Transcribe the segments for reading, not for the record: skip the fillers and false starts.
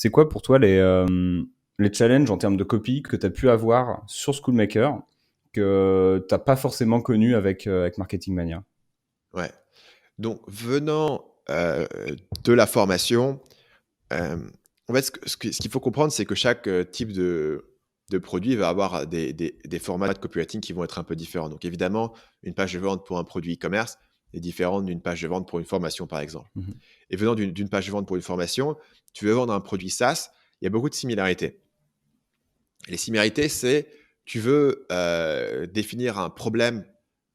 C'est quoi pour toi les challenges en termes de copie que tu as pu avoir sur Schoolmaker que tu n'as pas forcément connu avec Marketing Mania? Ouais. Donc, venant de la formation, euh, en fait, ce qu'il faut comprendre, c'est que chaque type de produit va avoir des formats de copywriting qui vont être un peu différents. Donc, évidemment, une page de vente pour un produit e-commerce est différente d'une page de vente pour une formation, par exemple. Mhm. Et venant d'une page de vente pour une formation, tu veux vendre un produit SaaS, il y a beaucoup de similarités. Et les similarités, c'est tu veux définir un problème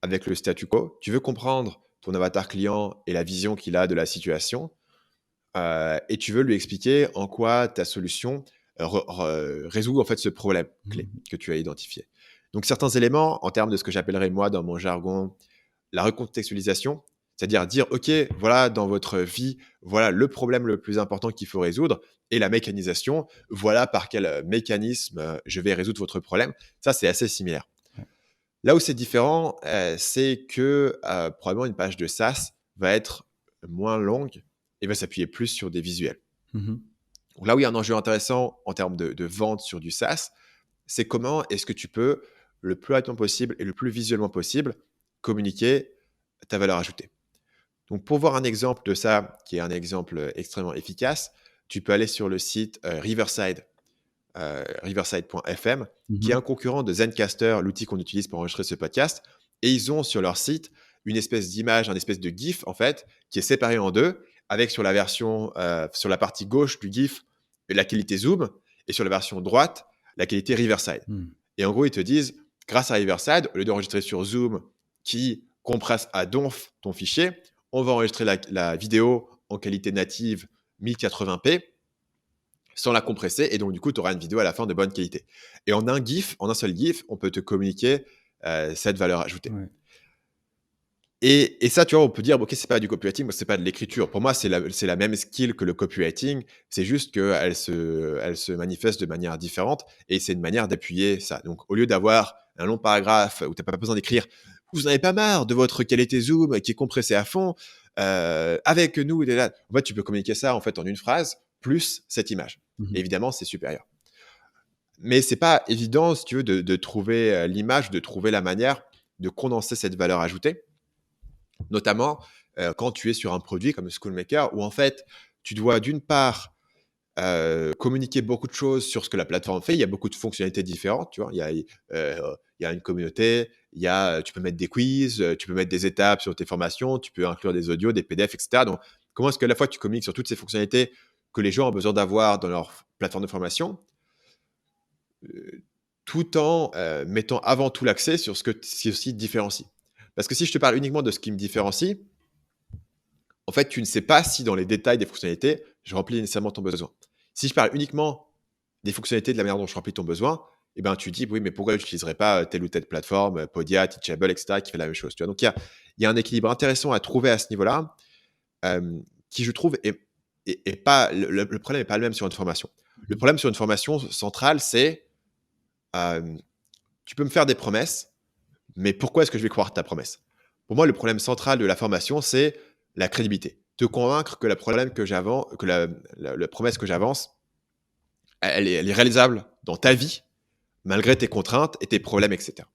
avec le statu quo, tu veux comprendre ton avatar client et la vision qu'il a de la situation, et tu veux lui expliquer en quoi ta solution résout en fait ce problème clé Mhm. que tu as identifié. Donc certains éléments, en termes de ce que j'appellerais moi dans mon jargon la recontextualisation, c'est-à-dire dire, OK, voilà, dans votre vie, voilà le problème le plus important qu'il faut résoudre, et la mécanisation, voilà par quel mécanisme je vais résoudre votre problème. Ça, c'est assez similaire. Ouais. Là où c'est différent, c'est que probablement une page de SaaS va être moins longue et va s'appuyer plus sur des visuels. Mhm. Donc là où il y a un enjeu intéressant en termes de vente sur du SaaS, c'est comment est-ce que tu peux, le plus rapidement possible et le plus visuellement possible, communiquer ta valeur ajoutée. Donc, pour voir un exemple de ça, qui est un exemple extrêmement efficace, tu peux aller sur le site Riverside, riverside.fm, qui est un Mhm. concurrent de Zencaster, l'outil qu'on utilise pour enregistrer ce podcast. Et ils ont sur leur site une espèce d'image, un espèce de GIF, en fait, qui est séparé en deux, avec sur la version, sur la partie gauche du GIF, la qualité zoom, et sur la version droite, la qualité Riverside. Mhm. Et en gros, ils te disent, grâce à Riverside, au lieu d'enregistrer sur Zoom, qui compresse à donf ton fichier, on va enregistrer la vidéo en qualité native 1080p sans la compresser. Et donc, du coup, tu auras une vidéo à la fin de bonne qualité. Et en un GIF, en un seul GIF, on peut te communiquer cette valeur ajoutée. Ouais. Et ça, tu vois, on peut dire, ok, c'est pas du copywriting, c'est pas de l'écriture. Pour moi, c'est la même skill que le copywriting. C'est juste qu'elle elle se manifeste de manière différente et c'est une manière d'appuyer ça. Donc, au lieu d'avoir un long paragraphe où tu n'as pas besoin d'écrire, vous n'en avez pas marre de votre qualité Zoom qui est compressée à fond, avec nous, en fait, tu peux communiquer ça en fait en une phrase plus cette image. Et Mhm. évidemment, c'est supérieur. Mais c'est pas évident, si tu veux, de trouver l'image, de trouver la manière de condenser cette valeur ajoutée. Notamment quand tu es sur un produit comme Schoolmaker, où en fait, tu dois d'une part communiquer beaucoup de choses sur ce que la plateforme fait. Il y a beaucoup de fonctionnalités différentes, tu vois. Il y a une communauté, tu peux mettre des quiz, tu peux mettre des étapes sur tes formations, tu peux inclure des audios, des PDF, etc. Donc, comment est-ce que à la fois tu communiques sur toutes ces fonctionnalités que les gens ont besoin d'avoir dans leur plateforme de formation, euh, tout en mettant avant tout l'accès sur ce qui aussi te différencie. Parce que si je te parle uniquement de ce qui me différencie, en fait, tu ne sais pas si dans les détails des fonctionnalités, je remplis nécessairement ton besoin. Si je parle uniquement des fonctionnalités de la manière dont je remplis ton besoin, eh ben, tu dis, oui, mais pourquoi je n'utiliserais pas telle ou telle plateforme, Podia, Teachable, etc., qui fait la même chose, tu vois. Donc, il y a un équilibre intéressant à trouver à ce niveau-là, qui, je trouve, est pas, le problème n'est pas le même sur une formation. Le problème sur une formation centrale, c'est, euh, tu peux me faire des promesses, mais pourquoi est-ce que je vais croire ta promesse? Pour moi, le problème central de la formation, c'est la crédibilité. Te convaincre que la promesse que j'avance, elle est réalisable dans ta vie, malgré tes contraintes et tes problèmes, etc.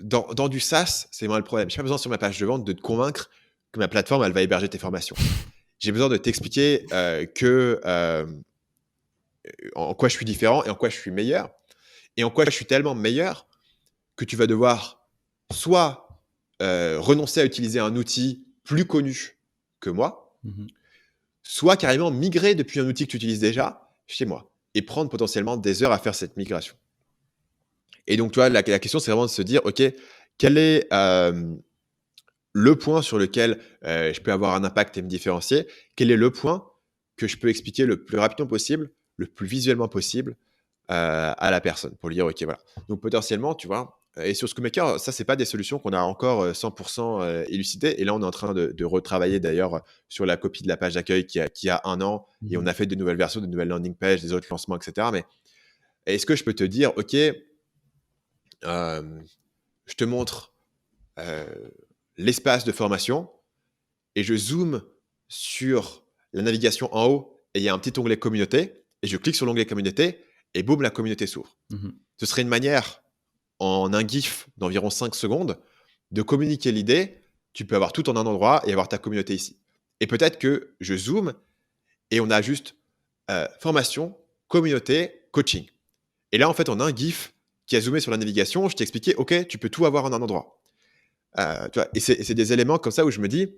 Dans du SaaS, c'est moins le problème. Je n'ai pas besoin sur ma page de vente de te convaincre que ma plateforme, elle va héberger tes formations. J'ai besoin de t'expliquer en quoi je suis différent et en quoi je suis meilleur. Et en quoi je suis tellement meilleur que tu vas devoir soit renoncer à utiliser un outil plus connu que moi, Mhm. soit carrément migrer depuis un outil que tu utilises déjà chez moi et prendre potentiellement des heures à faire cette migration. Et donc, tu vois, la question, c'est vraiment de se dire, OK, quel est le point sur lequel je peux avoir un impact et me différencier? Quel est le point que je peux expliquer le plus rapidement possible, le plus visuellement possible à la personne pour lui dire, OK, voilà. Donc, potentiellement, tu vois, et sur Schoolmaker, ça, c'est pas des solutions qu'on a encore 100% élucidées. Et là, on est en train de retravailler d'ailleurs sur la copie de la page d'accueil qui a 1 an. Et on Mhm. a fait de nouvelles versions, de nouvelles landing pages, des autres lancements, etc. Mais est-ce que je peux te dire, OK, je te montre euh, l'espace de formation et je zoome sur la navigation en haut et il y a un petit onglet communauté, et je clique sur l'onglet communauté, et boum, la communauté s'ouvre. Ce serait une manière, en un GIF d'environ 5 secondes, de communiquer l'idée. Tu peux avoir tout en un endroit et avoir ta communauté ici. Et peut-être que je zoome et on a juste formation, communauté, coaching. Et là, en fait, on a un GIF qui a zoomé sur la navigation. Je t'ai expliqué, OK, tu peux tout avoir en un endroit. Tu vois, et c'est des éléments comme ça où je me dis,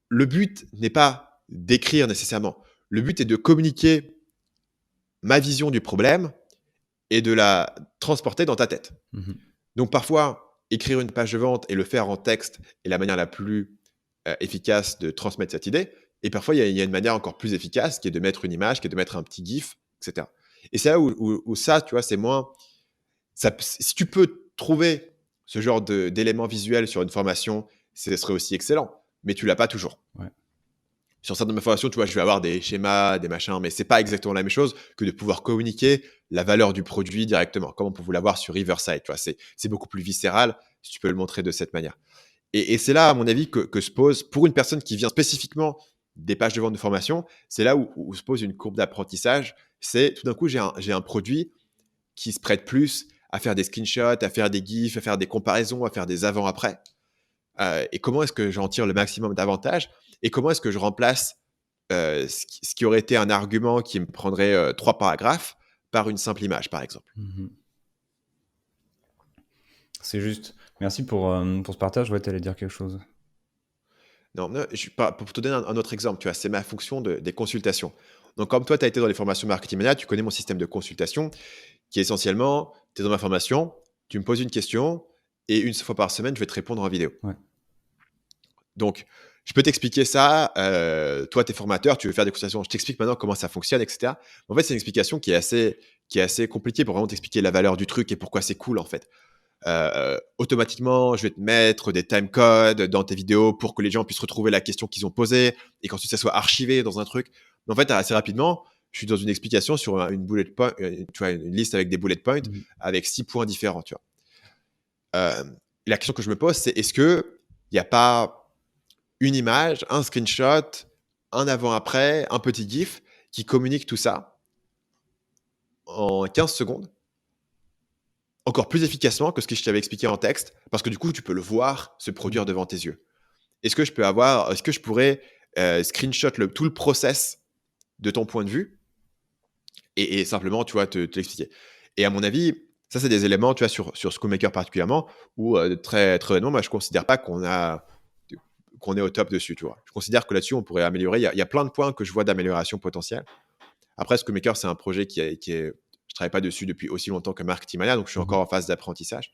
le but n'est pas d'écrire nécessairement. Le but est de communiquer ma vision du problème et de la transporter dans ta tête. Donc parfois, écrire une page de vente et le faire en texte est la manière la plus efficace de transmettre cette idée. Et parfois, il y a une manière encore plus efficace qui est de mettre une image, qui est de mettre un petit GIF, etc. Et c'est là où ça, tu vois, c'est moins... si tu peux trouver ce genre d'éléments visuels sur une formation, ce serait aussi excellent. Mais tu l'as pas toujours. Ouais. Sur certaines formations, tu vois, je vais avoir des schémas, des machins, mais c'est pas exactement la même chose que de pouvoir communiquer la valeur du produit directement, comme on peut vous l'avoir sur Riverside. Tu vois, c'est beaucoup plus viscéral si tu peux le montrer de cette manière. Et c'est là, à mon avis, que se pose, pour une personne qui vient spécifiquement des pages de vente de formation, c'est là où se pose une courbe d'apprentissage. C'est tout d'un coup, j'ai un produit qui se prête plus à faire des screenshots, à faire des GIFs, à faire des comparaisons, à faire des avant-après. Et comment est-ce que j'en tire le maximum d'avantages? Et comment est-ce que je remplace ce qui aurait été un argument qui me prendrait 3 paragraphes par une simple image, par exemple? C'est juste. Merci pour ce partage. Ouais, tu allais dire quelque chose. Non, pour te donner un autre exemple, tu vois, c'est ma fonction des consultations. Donc, comme toi, tu as été dans les formations Marketing Mania, tu connais mon système de consultation qui est essentiellement, tu es dans ma formation, tu me poses une question et une fois par semaine, je vais te répondre en vidéo. Ouais. Donc, je peux t'expliquer ça. Toi, tu es formateur, tu veux faire des consultations. Je t'explique maintenant comment ça fonctionne, etc. En fait, c'est une explication qui est assez compliquée pour vraiment t'expliquer la valeur du truc et pourquoi c'est cool, en fait. Automatiquement, je vais te mettre des timecodes dans tes vidéos pour que les gens puissent retrouver la question qu'ils ont posée et qu'ensuite ça soit archivé dans un truc. Mais en fait, assez rapidement, je suis dans une explication sur une bullet point, tu vois, une liste avec des bullet points avec 6 points différents, tu vois. La question que je me pose, c'est est-ce que il n'y a pas une image, un screenshot, un avant-après, un petit GIF qui communique tout ça en 15 secondes, encore plus efficacement que ce que je t'avais expliqué en texte, parce que du coup, tu peux le voir se produire devant tes yeux. Est-ce que je pourrais screenshot tout le process de ton point de vue et simplement, tu vois, te l'expliquer. Et à mon avis, ça, c'est des éléments, tu vois, sur SchoolMaker particulièrement, où très, très honnêtement, moi, je ne considère pas qu'on est au top dessus, tu vois. Je considère que là-dessus, on pourrait améliorer. Il y a plein de points que je vois d'amélioration potentielle. Après, SchoolMaker, c'est un projet qui est... Je ne travaille pas dessus depuis aussi longtemps que Marketing Mania, donc je suis encore en phase d'apprentissage.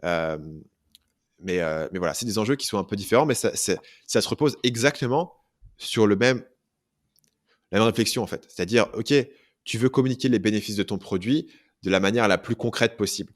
Mais voilà, c'est des enjeux qui sont un peu différents, mais ça se repose exactement sur la même réflexion, en fait. C'est-à-dire, OK, tu veux communiquer les bénéfices de ton produit de la manière la plus concrète possible.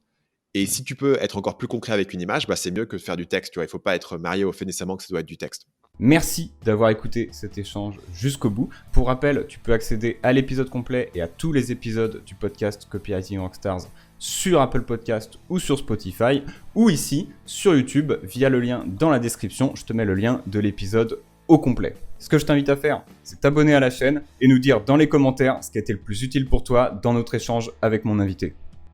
Et si tu peux être encore plus concret avec une image, bah, c'est mieux que de faire du texte. Tu vois, il ne faut pas être marié au fait nécessairement que ça doit être du texte. Merci d'avoir écouté cet échange jusqu'au bout. Pour rappel, tu peux accéder à l'épisode complet et à tous les épisodes du podcast Copywriting Rockstars sur Apple Podcast ou sur Spotify ou ici sur YouTube via le lien dans la description. Je te mets le lien de l'épisode au complet. Ce que je t'invite à faire, c'est t'abonner à la chaîne et nous dire dans les commentaires ce qui a été le plus utile pour toi dans notre échange avec mon invité.